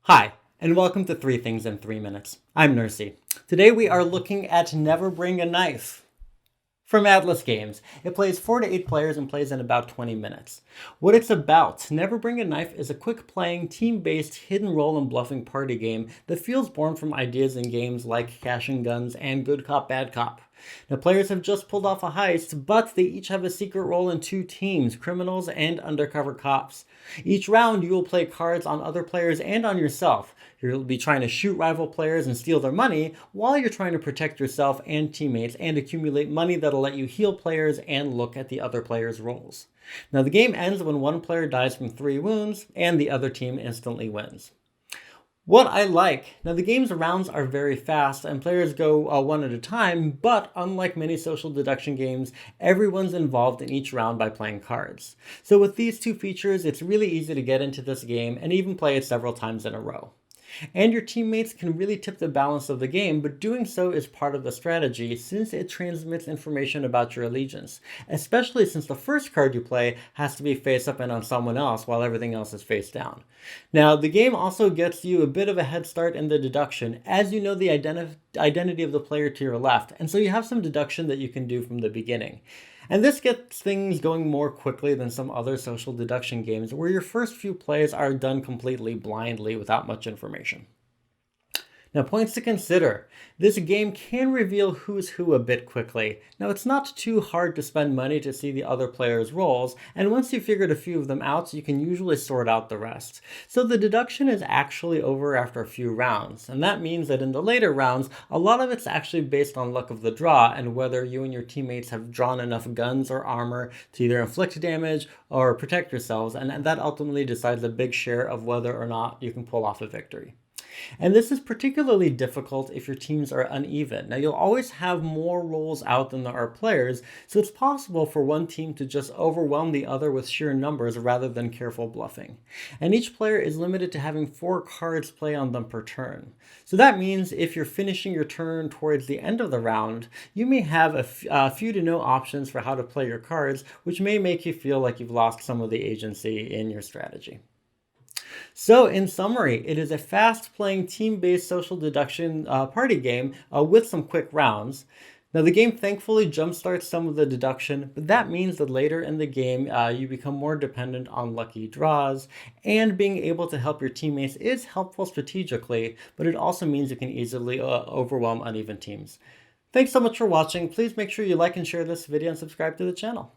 Hi, and welcome to 3 Things in 3 Minutes. I'm Nersi. Today we are looking at Never Bring a Knife from Atlas Games. It plays 4 to 8 players and plays in about 20 minutes. What it's about, Never Bring a Knife is a quick-playing, team-based, hidden role and bluffing party game that feels born from ideas in games like Cash and Guns and Good Cop, Bad Cop. Now, players have just pulled off a heist, but they each have a secret role in 2 teams, criminals and undercover cops. Each round, you will play cards on other players and on yourself. You'll be trying to shoot rival players and steal their money, while you're trying to protect yourself and teammates and accumulate money that'll let you heal players and look at the other players' roles. Now, the game ends when one player dies from 3 wounds, and the other team instantly wins. What I like, now the game's rounds are very fast and players go one at a time, but unlike many social deduction games, everyone's involved in each round by playing cards. So with these 2 features, it's really easy to get into this game and even play it several times in a row. And your teammates can really tip the balance of the game, but doing so is part of the strategy since it transmits information about your allegiance, especially since the first card you play has to be face up and on someone else while everything else is face down. Now, the game also gets you a bit of a head start in the deduction, as you know the identity of the player to your left, and so you have some deduction that you can do from the beginning. And this gets things going more quickly than some other social deduction games where your first few plays are done completely blindly without much information. Now, points to consider. This game can reveal who's who a bit quickly. Now, it's not too hard to spend money to see the other players' roles, and once you've figured a few of them out, you can usually sort out the rest. So the deduction is actually over after a few rounds, and that means that in the later rounds, a lot of it's actually based on luck of the draw and whether you and your teammates have drawn enough guns or armor to either inflict damage or protect yourselves, and that ultimately decides a big share of whether or not you can pull off a victory. And this is particularly difficult if your teams are uneven. Now, you'll always have more roles out than there are players, so it's possible for one team to just overwhelm the other with sheer numbers rather than careful bluffing. And each player is limited to having 4 cards play on them per turn. So that means if you're finishing your turn towards the end of the round, you may have a few to no options for how to play your cards, which may make you feel like you've lost some of the agency in your strategy. So, in summary, it is a fast-playing, team-based social deduction party game with some quick rounds. Now, the game thankfully jumpstarts some of the deduction, but that means that later in the game, you become more dependent on lucky draws, and being able to help your teammates is helpful strategically, but it also means you can easily overwhelm uneven teams. Thanks so much for watching. Please make sure you like and share this video and subscribe to the channel.